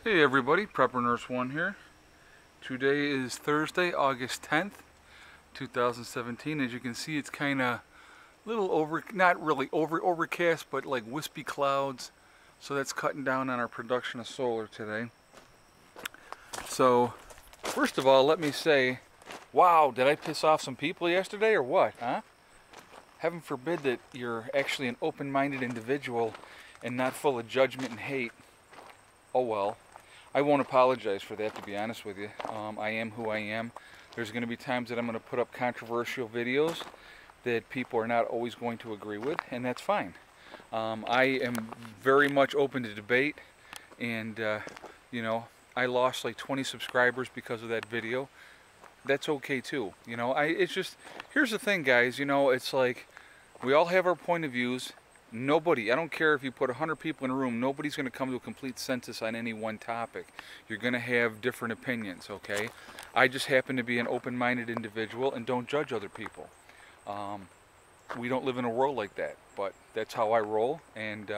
Hey everybody, Prepper Nurse 1 here. Today is Thursday, August 10th, 2017. As you can see, it's kind of not really overcast, but like wispy clouds. So that's cutting down on our production of solar today. So, first of all, let me say, wow, did I piss off some people yesterday or what, huh? Heaven forbid that you're actually an open-minded individual and not full of judgment and hate. Oh well. I won't apologize for that, to be honest with you. I am who I am. There's going to be times that I'm going to put up controversial videos that people are not always going to agree with, and that's fine. I am very much open to debate, and you know, I lost like 20 subscribers because of that video. That's okay too. You know, it's just, here's the thing, guys. You know, it's like we all have our point of views. Nobody, I don't care if you put 100 people in a room, nobody's going to come to a complete census on any one topic. You're going to have different opinions, okay? I just happen to be an open-minded individual and don't judge other people. We don't live in a world like that, but that's how I roll, and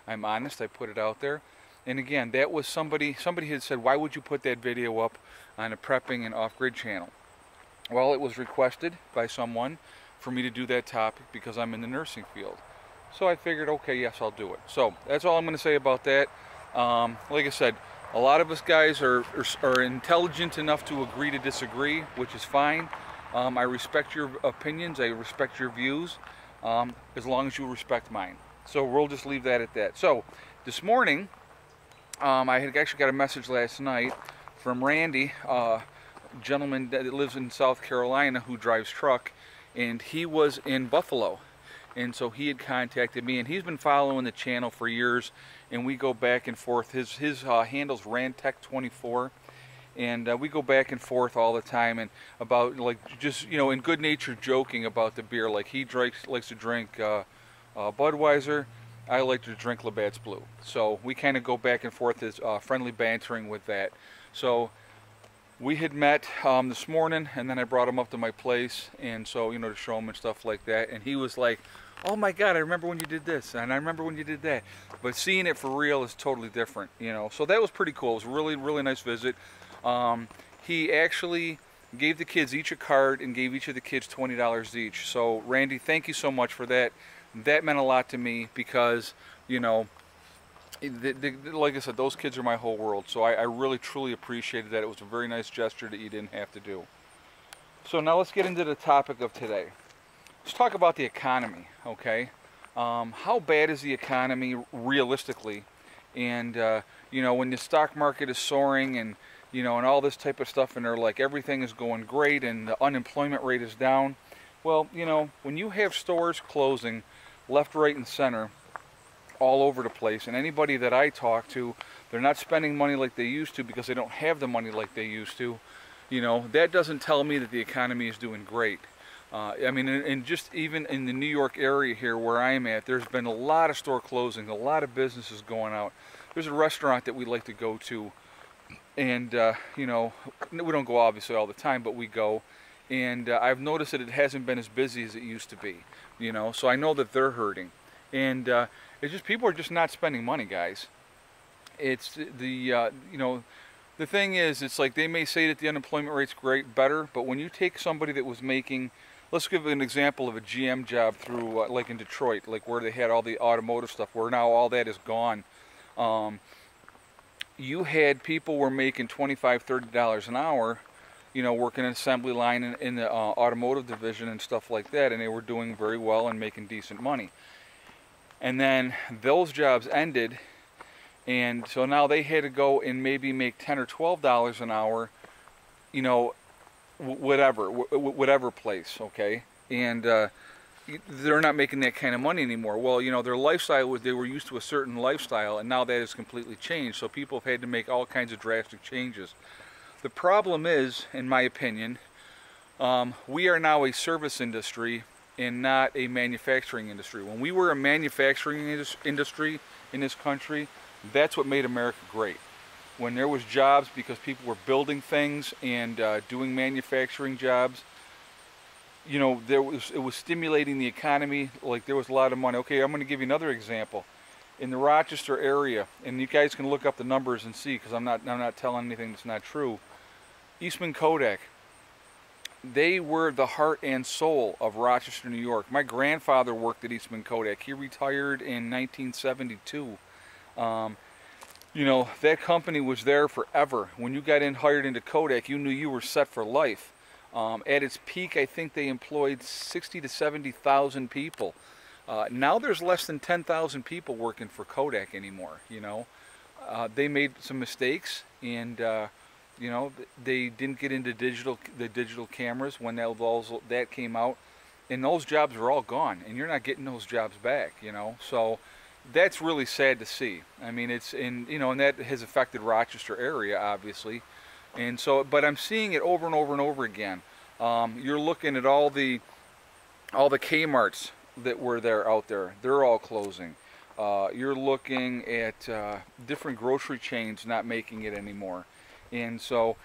I'm honest, I put it out there. And again, that was somebody had said, why would you put that video up on a prepping and off-grid channel? Well, it was requested by someone for me to do that topic because I'm in the nursing field. So I figured, okay, yes, I'll do it. So that's all I'm going to say about that. Like I said, a lot of us guys are intelligent enough to agree to disagree, which is fine. I respect your opinions. I respect your views, as long as you respect mine. So we'll just leave that at that. So this morning, I had actually got a message last night from Randy, a gentleman that lives in South Carolina who drives truck, and he was in Buffalo. And so he had contacted me, and he's been following the channel for years, and we go back and forth. His handle's Rantech24, and we go back and forth all the time, and about, like, just, you know, in good nature joking about the beer. Like, he likes to drink Budweiser, I like to drink Labatt's Blue. So we kind of go back and forth as friendly bantering with that. So we had met this morning, and then I brought him up to my place, and so, you know, to show him and stuff like that, and he was like, oh my God, I remember when you did this, and I remember when you did that. But seeing it for real is totally different, you know. So that was pretty cool. It was a really, really nice visit. He actually gave the kids each a card and gave each of the kids $20 each. So Randy, thank you so much for that. That meant a lot to me because, you know, like I said, those kids are my whole world. So I really, truly appreciated that. It was a very nice gesture that you didn't have to do. So now let's get into the topic of today. Let's talk about the economy, okay? How bad is the economy realistically? And, you know, when the stock market is soaring and, you know, and all this type of stuff, and they're like, everything is going great and the unemployment rate is down. Well, you know, when you have stores closing left, right, and center all over the place, and anybody that I talk to, they're not spending money like they used to because they don't have the money like they used to, you know, that doesn't tell me that the economy is doing great. I mean, and just even in the New York area here where I'm at, there's been a lot of store closing, a lot of businesses going out. There's a restaurant that we like to go to, and, you know, we don't go obviously all the time, but we go. And I've noticed that it hasn't been as busy as it used to be, you know, so I know that they're hurting. And it's just, people are just not spending money, guys. It's the, you know, the thing is, it's like they may say that the unemployment rate's better, but when you take somebody that was making, let's give an example of a GM job through, like in Detroit, like where they had all the automotive stuff, where now all that is gone. You had people were making $25, $30 an hour, you know, working an assembly line in the automotive division and stuff like that, and they were doing very well and making decent money. And then those jobs ended, and so now they had to go and maybe make $10 or $12 an hour, you know, whatever place, okay? And they're not making that kind of money anymore. Well, you know, their lifestyle was, they were used to a certain lifestyle, and now that has completely changed. So people have had to make all kinds of drastic changes. The problem is, in my opinion, we are now a service industry and not a manufacturing industry. When we were a manufacturing industry in this country, that's what made America great. When there was jobs because people were building things and doing manufacturing jobs, you know, it was stimulating the economy. Like, there was a lot of money. Okay, I'm going to give you another example. in the Rochester area, and you guys can look up the numbers and see, because I'm not telling anything that's not true. Eastman Kodak, they were the heart and soul of Rochester, New York. My grandfather worked at Eastman Kodak. He retired in 1972. You know, that company was there forever. When you got hired into Kodak, you knew you were set for life. At its peak, I think they employed 60 to 70,000 people. Now there's less than 10,000 people working for Kodak anymore. You know, they made some mistakes, and you know, they didn't get into the digital cameras when that came out, and those jobs are all gone, and you're not getting those jobs back. You know, so that's really sad to see. I mean, you know, and that has affected Rochester area, obviously. And so, but I'm seeing it over and over and over again. You're looking at all the Kmarts that were out there. They're all closing. You're looking at different grocery chains not making it anymore. And so,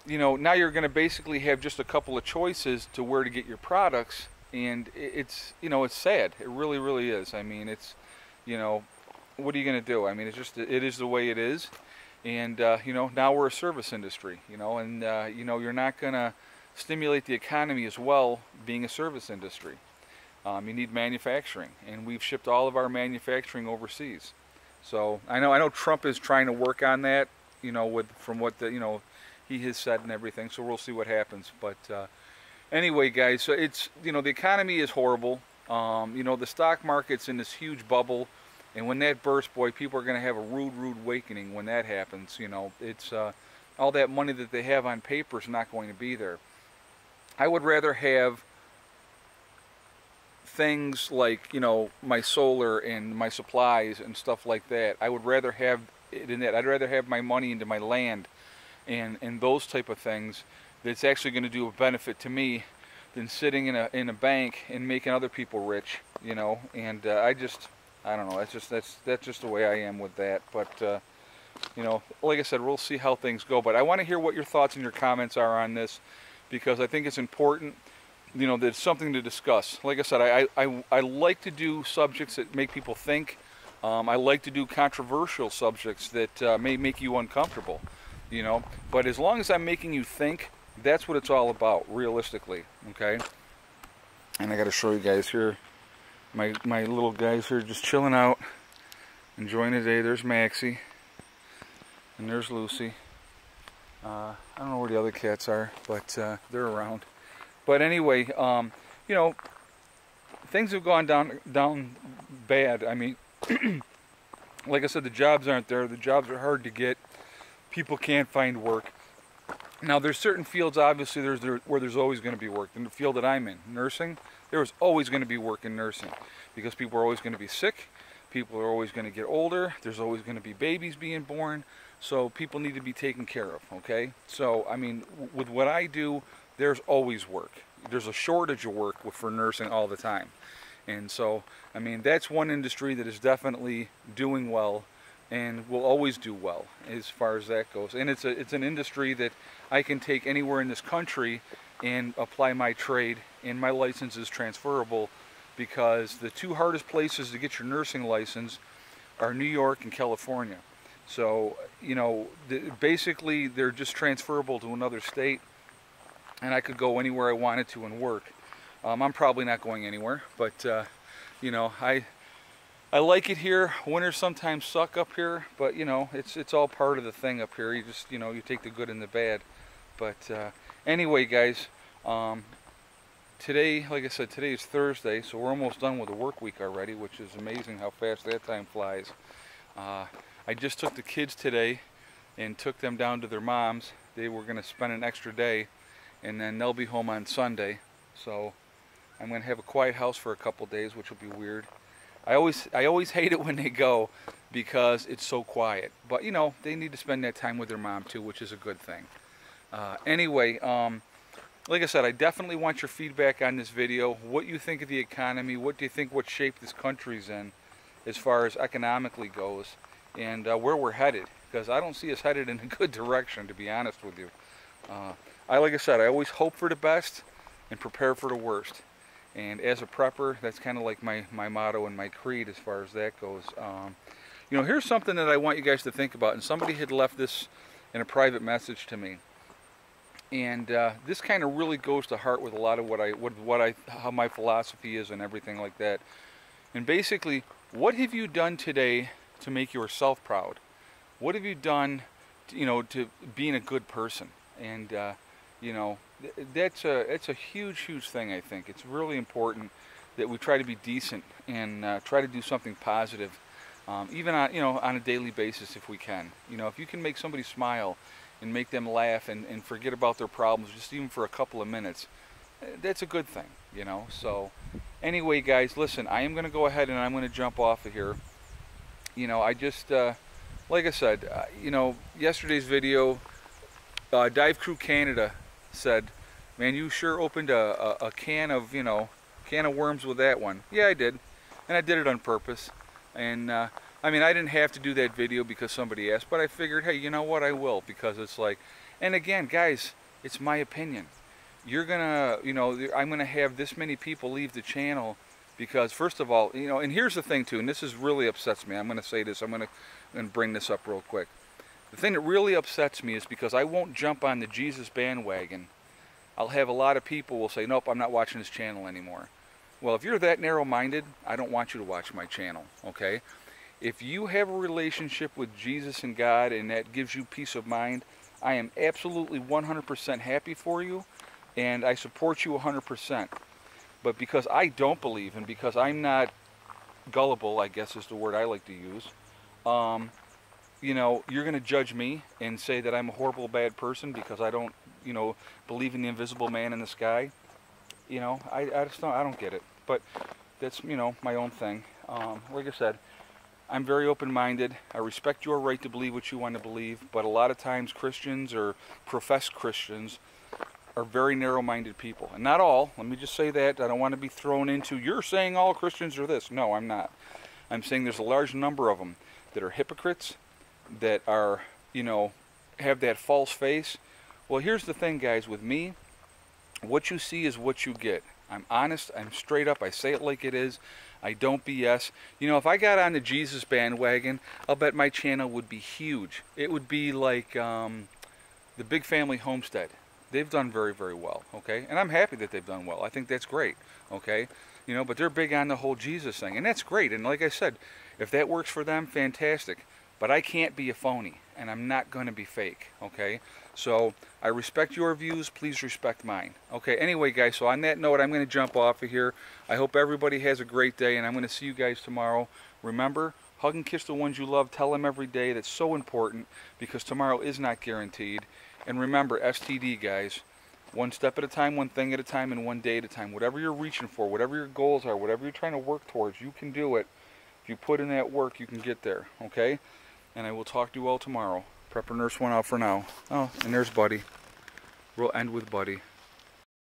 you know, now you're going to basically have just a couple of choices to where to get your products. And it's, you know, it's sad. It really, really is. I mean, it's, you know, what are you going to do? I mean, it is the way it is. And, you know, now we're a service industry, you know, and, you know, you're not going to stimulate the economy as well being a service industry. You need manufacturing, and we've shipped all of our manufacturing overseas. So I know Trump is trying to work on that, you know, from what you know, he has said and everything. So we'll see what happens. But anyway, guys, so it's, you know, the economy is horrible. You know, the stock market's in this huge bubble. And when that bursts, boy, people are going to have a rude awakening when that happens. You know, it's all that money that they have on paper is not going to be there. I would rather have things like, you know, my solar and my supplies and stuff like that. I would rather have it in that. I'd rather have my money into my land and those type of things that's actually going to do a benefit to me than sitting in a bank and making other people rich. You know, and I don't know. That's just the way I am with that. But you know, like I said, we'll see how things go. But I want to hear what your thoughts and your comments are on this, because I think it's important. You know, there's something to discuss. Like I said, I like to do subjects that make people think. I like to do controversial subjects that may make you uncomfortable. You know, but as long as I'm making you think, that's what it's all about, realistically. Okay. And I got to show you guys here. My little guys here just chilling out, enjoying the day. There's Maxie, and there's Lucy. I don't know where the other cats are, but they're around. But anyway, you know, things have gone down bad. I mean, like I said, the jobs aren't there. The jobs are hard to get. People can't find work. Now, there's certain fields, obviously, where there's always going to be work. In the field that I'm in, nursing, there's always going to be work in nursing, because people are always going to be sick. People are always going to get older. There's always going to be babies being born. So people need to be taken care of, okay? So, I mean, with what I do, there's always work. There's a shortage of work for nursing all the time. And so, I mean, that's one industry that is definitely doing well and will always do well as far as that goes. And it's an industry that I can take anywhere in this country and apply my trade, and my license is transferable, because the two hardest places to get your nursing license are New York and California. So, you know, basically they're just transferable to another state, and I could go anywhere I wanted to and work. I'm probably not going anywhere, but you know, I like it here. Winters sometimes suck up here, but you know, it's all part of the thing up here. You just, you know, you take the good and the bad. But anyway, guys, today, like I said, today is Thursday, so we're almost done with the work week already, which is amazing how fast that time flies. I just took the kids today and took them down to their mom's. They were going to spend an extra day, and then they'll be home on Sunday. So I'm going to have a quiet house for a couple days, which will be weird. I always hate it when they go, because it's so quiet. But you know, they need to spend that time with their mom too, which is a good thing. Anyway, like I said, I definitely want your feedback on this video. What you think of the economy? What do you think what shape this country's in as far as economically goes, and where we're headed? Because I don't see us headed in a good direction, to be honest with you. Like I said, I always hope for the best and prepare for the worst. And as a prepper, that's kind of like my motto and my creed as far as that goes. You know, here's something that I want you guys to think about, and somebody had left this in a private message to me. And this kind of really goes to heart with a lot of how my philosophy is and everything like that. And basically, what have you done today to make yourself proud? What have you done, to being a good person? And that's a huge thing. I think it's really important that we try to be decent and try to do something positive, even on a daily basis if we can. If you can make somebody smile and make them laugh and forget about their problems just even for a couple of minutes, that's a good thing. So anyway, guys, listen, I am going to go ahead and I'm going to jump off of here. I just like I said, yesterday's video, Dive Crew Canada said, man, you sure opened a can of worms with that one. Yeah, I did, and I did it on purpose. And I mean, I didn't have to do that video because somebody asked, but I figured, hey, you know what, I will, because it's like, and again, guys, it's my opinion. You're gonna, I'm gonna have this many people leave the channel because, first of all, and here's the thing too, and this is really upsets me. I'm gonna say this. I'm gonna bring this up real quick. The thing that really upsets me is because I won't jump on the Jesus bandwagon. I'll have a lot of people will say, nope, I'm not watching this channel anymore. Well, if you're that narrow-minded, I don't want you to watch my channel, okay? If you have a relationship with Jesus and God and that gives you peace of mind, I am absolutely 100% happy for you, and I support you 100%. But because I don't believe, and because I'm not gullible, I guess is the word I like to use, you're going to judge me and say that I'm a horrible, bad person because I don't, believe in the invisible man in the sky. I just don't, I don't get it. But that's, my own thing. Like I said, I'm very open-minded. I respect your right to believe what you want to believe, but a lot of times Christians or professed Christians are very narrow-minded people. And not all. Let me just say that. I don't want to be thrown into, you're saying all Christians are this. No, I'm not. I'm saying there's a large number of them that are hypocrites, that are, have that false face. Well, here's the thing, guys, with me, what you see is what you get. I'm honest, I'm straight up, I say it like it is, I don't BS. If I got on the Jesus bandwagon, I'll bet my channel would be huge. It would be like the Big Family Homestead. They've done very, very well, okay? And I'm happy that they've done well. I think that's great, okay? But they're big on the whole Jesus thing, and that's great. And like I said, if that works for them, fantastic. But I can't be a phony, and I'm not going to be fake, okay? So I respect your views. Please respect mine. Okay, anyway, guys, so on that note, I'm going to jump off of here. I hope everybody has a great day, and I'm going to see you guys tomorrow. Remember, hug and kiss the ones you love. Tell them every day. That's so important because tomorrow is not guaranteed. And remember, STD, guys, one step at a time, one thing at a time, and one day at a time. Whatever you're reaching for, whatever your goals are, whatever you're trying to work towards, you can do it. If you put in that work, you can get there, okay? And I will talk to you all tomorrow. Prepper Nurse 1 out for now. Oh, and there's Buddy. We'll end with Buddy.